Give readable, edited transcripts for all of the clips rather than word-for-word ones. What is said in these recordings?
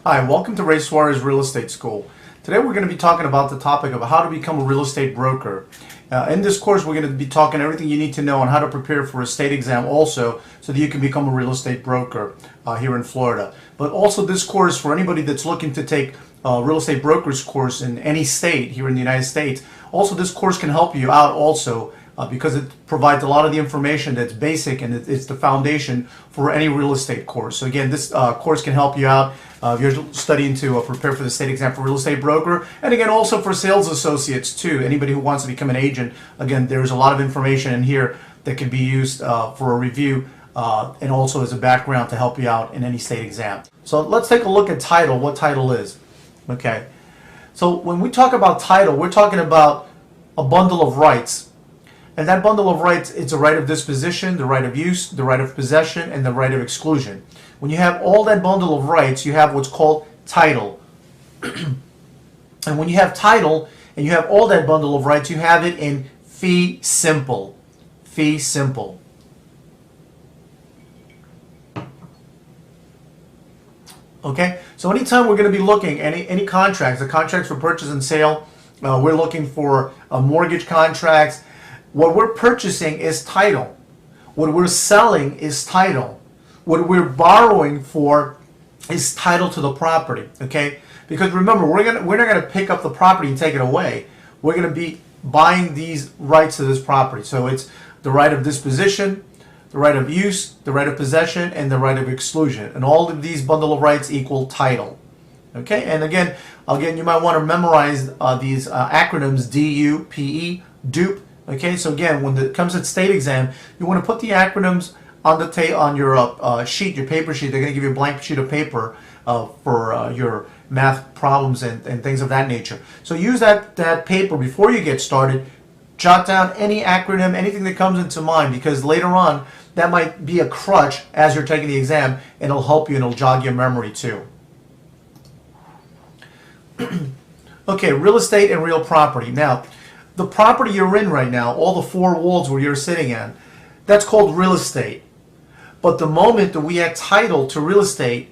Hi, welcome to Ray Suarez Real Estate School. Today we're going to be talking about the topic of how to become a real estate broker. In this course we're going to be talking everything you need to know on how to prepare for a state exam also so that you can become a real estate broker here in Florida. But also this course for anybody that's looking to take a real estate broker's course in any state here in the United States. Also this course can help you out also because it provides a lot of the information that's basic and it's the foundation for any real estate course. So again, this course can help you out if you're studying to prepare for the state exam for real estate broker, and again also for sales associates too. Anybody who wants to become an agent, again, there's a lot of information in here that can be used for a review and also as a background to help you out in any state exam. So let's take a look at title, what title is. Okay, so when we talk about title, we're talking about a bundle of rights. And that bundle of rights, it's a right of disposition, the right of use, the right of possession, and the right of exclusion. When you have all that bundle of rights, you have what's called title. And when you have title, and you have all that bundle of rights, you have it in fee simple. Fee simple. Okay, so anytime we're going to be looking at any contracts, the contracts for purchase and sale, we're looking for mortgage contracts. What we're purchasing is title. What we're selling is title. What we're borrowing for is title to the property. Okay? Because remember, we're not gonna pick up the property and take it away. We're gonna be buying these rights to this property. So it's the right of disposition, the right of use, the right of possession, and the right of exclusion. And all of these bundle of rights equal title. Okay? And again, you might want to memorize these acronyms: DUPE, DUPE. Okay, so again, when it comes to state exam, you want to put the acronyms on your sheet, your paper sheet. They're going to give you a blank sheet of paper for your math problems and things of that nature. So use that paper before you get started. Jot down any acronym, anything that comes into mind, because later on that might be a crutch as you're taking the exam, and it'll help you and it'll jog your memory too. Okay, real estate and real property. Now, the property you're in right now, all the four walls where you're sitting in, that's called real estate. But the moment that we add title to real estate,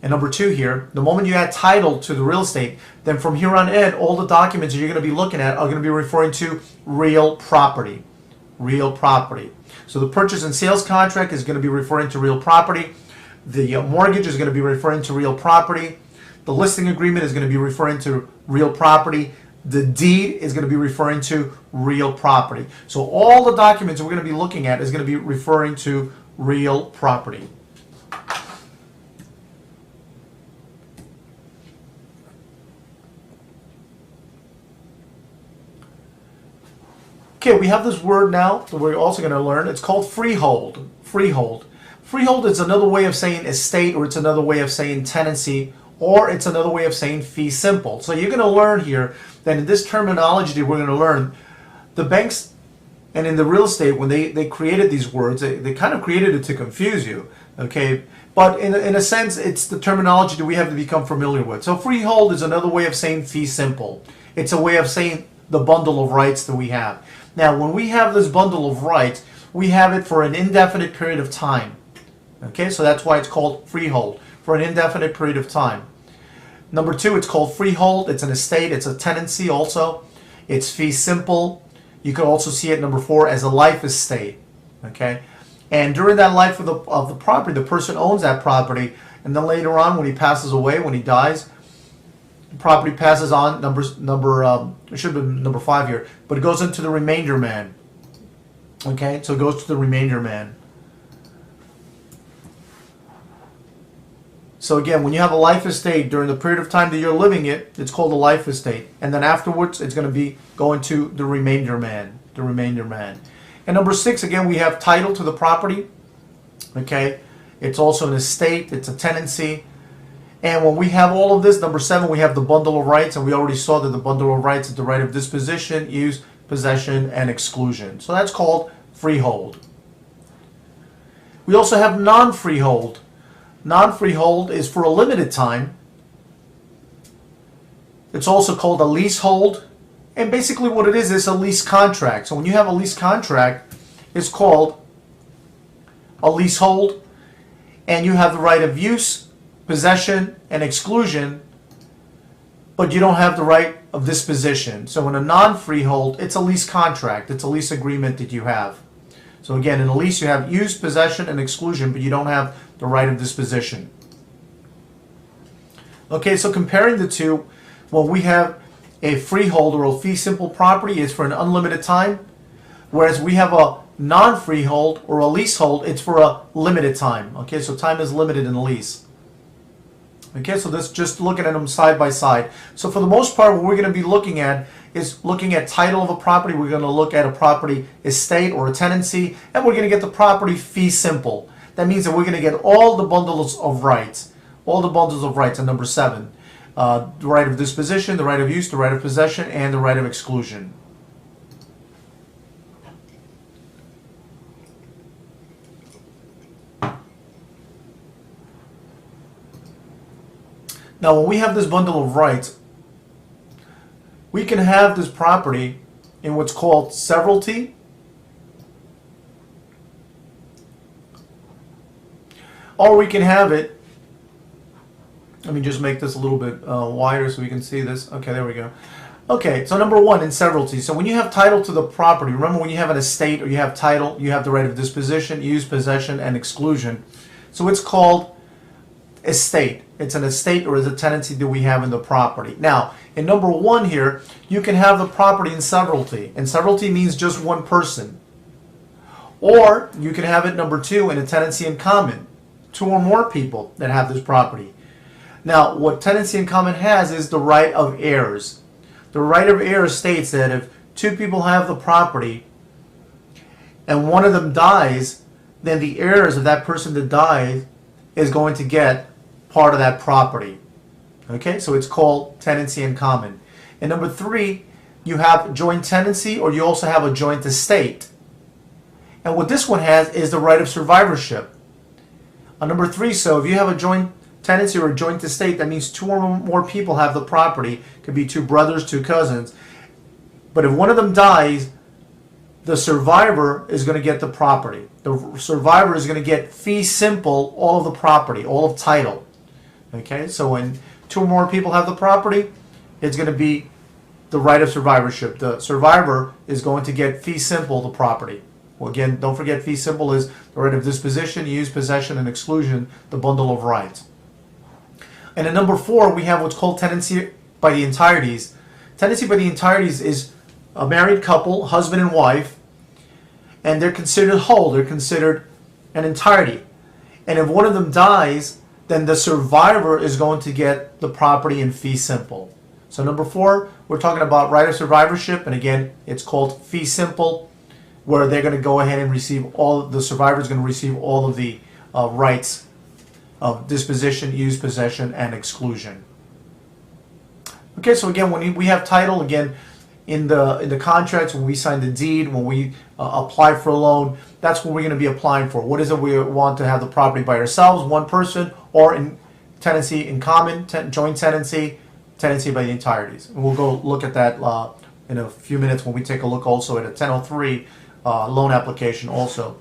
and number two here, the moment you add title to the real estate, then from here on in, all the documents that you're going to be looking at are going to be referring to real property. Real property. So the purchase and sales contract is going to be referring to real property. The mortgage is going to be referring to real property. The listing agreement is going to be referring to real property. The deed is going to be referring to real property. So all the documents we're going to be looking at is going to be referring to real property. Okay, we have this word now that we're also going to learn. It's called freehold. Freehold. Freehold is another way of saying estate, or it's another way of saying tenancy, or it's another way of saying fee simple. So you're going to learn here that in this terminology that we're going to learn, the banks and in the real estate, when they created these words, they kind of created it to confuse you. Okay, but in a sense, it's the terminology that we have to become familiar with. So freehold is another way of saying fee simple. It's a way of saying the bundle of rights that we have. Now, when we have this bundle of rights, we have it for an indefinite period of time. Okay, so that's why it's called freehold, for an indefinite period of time. Number two, it's called freehold. It's an estate. It's a tenancy also. It's fee simple. You could also see it, number four, as a life estate. Okay, and during that life of the property, the person owns that property, and then later on, when he passes away, when he dies, the property passes on. It should have been number five here, but it goes into the remainder man. Okay, so it goes to the remainder man. So again, when you have a life estate during the period of time that you're living it, it's called a life estate. And then afterwards, it's going to be going to the remainder man. The remainder man. And number six, again, we have title to the property. Okay. It's also an estate. It's a tenancy. And when we have all of this, number seven, we have the bundle of rights. And we already saw that the bundle of rights is the right of disposition, use, possession, and exclusion. So that's called freehold. We also have non-freehold. Non-freehold is for a limited time. It's also called a leasehold. And basically what it is a lease contract. So when you have a lease contract, it's called a leasehold. And you have the right of use, possession, and exclusion, but you don't have the right of disposition. So in a non-freehold, it's a lease contract. It's a lease agreement that you have. So again, in a lease, you have use, possession, and exclusion, but you don't have the right of disposition. Okay, so comparing the two, well, we have a freehold or a fee simple property. It's for an unlimited time, whereas we have a non-freehold or a leasehold. It's for a limited time. Okay, so time is limited in a lease. Okay, so this just looking at them side by side. So for the most part, what we're going to be looking at is looking at title of a property. We're going to look at a property estate or a tenancy, and we're going to get the property fee simple. That means that we're going to get all the bundles of rights. All the bundles of rights. And number 7, the right of disposition, the right of use, the right of possession, and the right of exclusion. Now, when we have this bundle of rights, we can have this property in what's called severalty, or we can have it, let me just make this a little bit wider so we can see this. Okay, there we go. Okay, so number 1 in severalty. So when you have title to the property, remember when you have an estate or you have title, you have the right of disposition, use, possession, and exclusion. So it's called estate. It's an estate or is a tenancy that we have in the property. Now, in number 1 here, you can have the property in severalty. And severalty means just one person. Or you can have it number 2 in a tenancy in common. 2 or more people that have this property. Now, what tenancy in common has is the right of heirs. The right of heirs states that if 2 people have the property and one of them dies, then the heirs of that person that died is going to get part of that property. Okay, so it's called tenancy in common. And number 3, you have joint tenancy, or you also have a joint estate. And what this one has is the right of survivorship. On number 3, so if you have a joint tenancy or a joint estate, that means 2 or more people have the property. It could be 2 brothers, 2 cousins. But if one of them dies, the survivor is going to get the property. The survivor is going to get fee simple all of the property, all of title. Okay, so when 2 or more people have the property, it's going to be the right of survivorship. The survivor is going to get fee simple the property. Well, again, don't forget fee simple is the right of disposition, use, possession, and exclusion, the bundle of rights. And in number 4, we have what's called tenancy by the entireties. Tenancy by the entireties is a married couple, husband and wife, and they're considered whole. They're considered an entirety. And if one of them dies, then the survivor is going to get the property in fee simple. So number 4, we're talking about right of survivorship, and again, it's called fee simple, where they're going to go ahead and receive all, the survivor is going to receive all of the rights of disposition, use, possession, and exclusion. Okay, so again, when we have title, again, in the contracts, when we sign the deed, when we apply for a loan, that's what we're going to be applying for. What is it we want to have the property by ourselves, one person, or in tenancy in common, joint tenancy, tenancy by the entireties. And we'll go look at that in a few minutes when we take a look also at a 1003 loan application also.